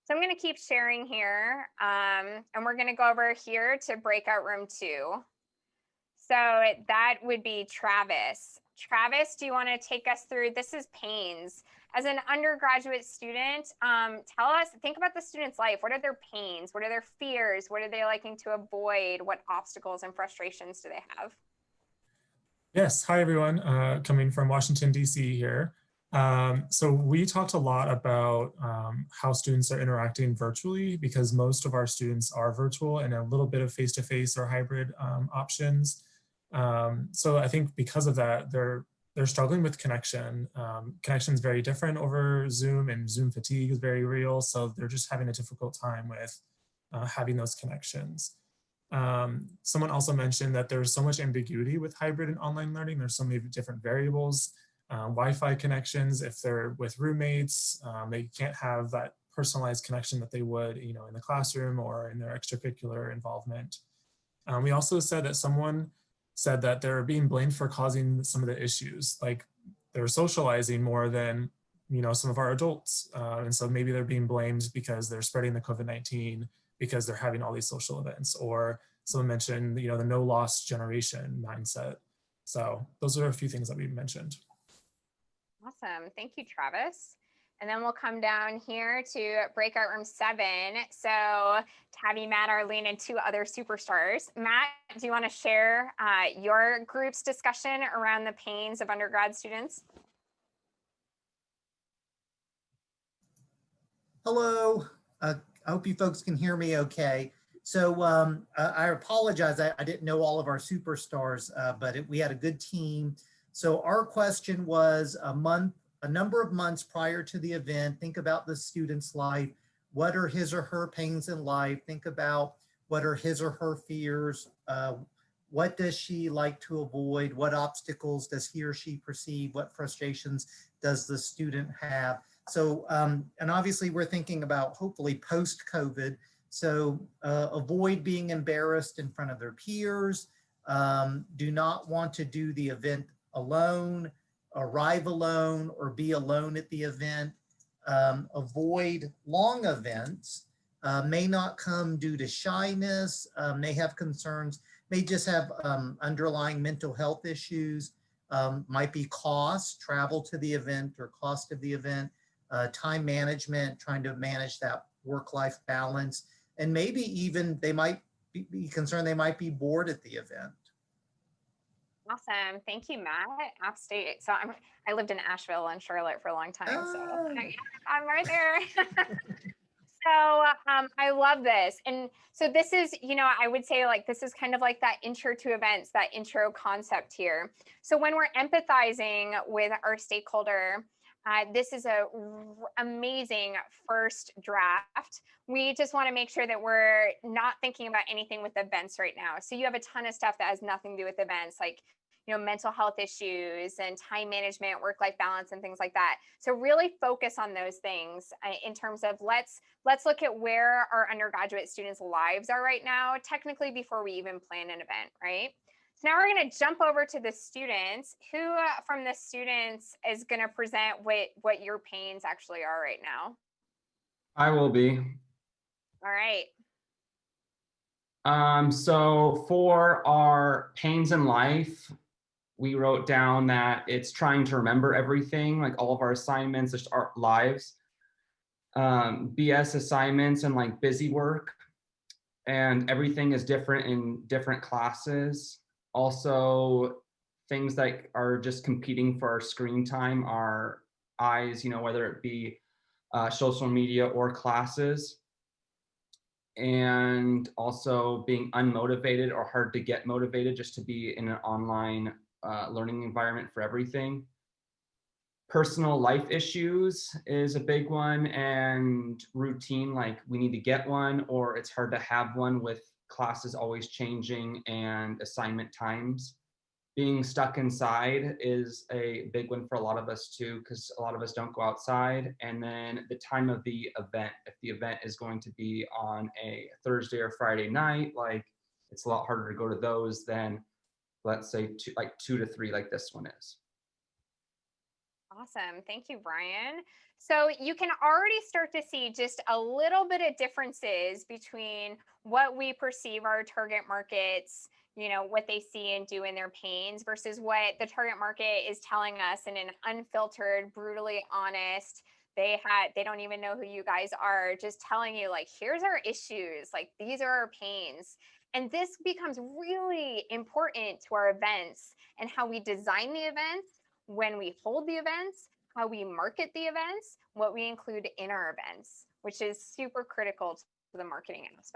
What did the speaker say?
So I'm going to keep sharing here, and we're going to go over here to breakout room 2. So that would be Travis. Travis, do you want to take us through? This is pains. As an undergraduate student, tell us, think about the student's life. What are their pains? What are their fears? What are they liking to avoid? What obstacles and frustrations do they have? Yes, hi everyone, coming from Washington, D.C. here. So we talked a lot about how students are interacting virtually because most of our students are virtual and a little bit of face-to-face or hybrid options. So I think because of that, they're struggling with connection. Connection is very different over Zoom, and Zoom fatigue is very real. So they're just having a difficult time with having those connections. Someone also mentioned that there's so much ambiguity with hybrid and online learning. There's so many different variables, Wi-Fi connections. If they're with roommates, they can't have that personalized connection that they would, in the classroom or in their extracurricular involvement. We also said that someone said that they're being blamed for causing some of the issues, like they're socializing more than some of our adults, and so maybe they're being blamed because they're spreading the COVID-19 because they're having all these social events. Or someone mentioned the no loss generation mindset. So those are a few things that we mentioned. Awesome. Thank you, Travis. And then we'll come down here to breakout room 7. So Tabby, Matt, Arlene, and 2 other superstars. Matt, do you want to share your group's discussion around the pains of undergrad students? Hello. I hope you folks can hear me okay. So I apologize. I didn't know all of our superstars, but we had a good team. So our question was a number of months prior to the event, think about the student's life. What are his or her pains in life? Think about what are his or her fears? What does she like to avoid? What obstacles does he or she perceive? What frustrations does the student have? So, and obviously we're thinking about hopefully post-COVID. So avoid being embarrassed in front of their peers. Do not want to do the event alone, arrive alone, or be alone at the event. Avoid long events. May not come due to shyness, may have concerns, may just have underlying mental health issues, might be cost, travel to the event or cost of the event, time management, trying to manage that work-life balance, and maybe even they might be concerned they might be bored at the event. Awesome. Thank you, Matt. App State. So I lived in Asheville and Charlotte for a long time. So I'm right there. So I love this. And so this is, I would say like, this is kind of like that intro to events, that intro concept here. So when we're empathizing with our stakeholder, this is a amazing first draft. We just want to make sure that we're not thinking about anything with events right now. So you have a ton of stuff that has nothing to do with events, like mental health issues and time management, work-life balance, and things like that. So really focus on those things in terms of let's look at where our undergraduate students' lives are right now, technically before we even plan an event, right? So now we're going to jump over to the students. Who from the students is going to present what your pains actually are right now? I will be. All right. So for our pains in life, we wrote down that it's trying to remember everything, like all of our assignments, just our lives, BS assignments and like busy work, and everything is different in different classes. Also, things that are just competing for our screen time, our eyes, whether it be social media or classes. And also being unmotivated or hard to get motivated just to be in an online learning environment for everything. Personal life issues is a big one, and routine, like we need to get one or it's hard to have one with classes always changing and assignment times. Being stuck inside is a big one for a lot of us too, because a lot of us don't go outside. And then the time of the event, if the event is going to be on a Thursday or Friday night, like it's a lot harder to go to those than, let's say, 2 to 3 like this one is. Awesome. Thank you, Brian. So you can already start to see just a little bit of differences between what we perceive our target markets, what they see and do in their pains versus what the target market is telling us in an unfiltered, brutally honest, they don't even know who you guys are, just telling you like, here's our issues, like these are our pains. And this becomes really important to our events and how we design the events, when we hold the events, how we market the events, what we include in our events, which is super critical to the marketing aspect.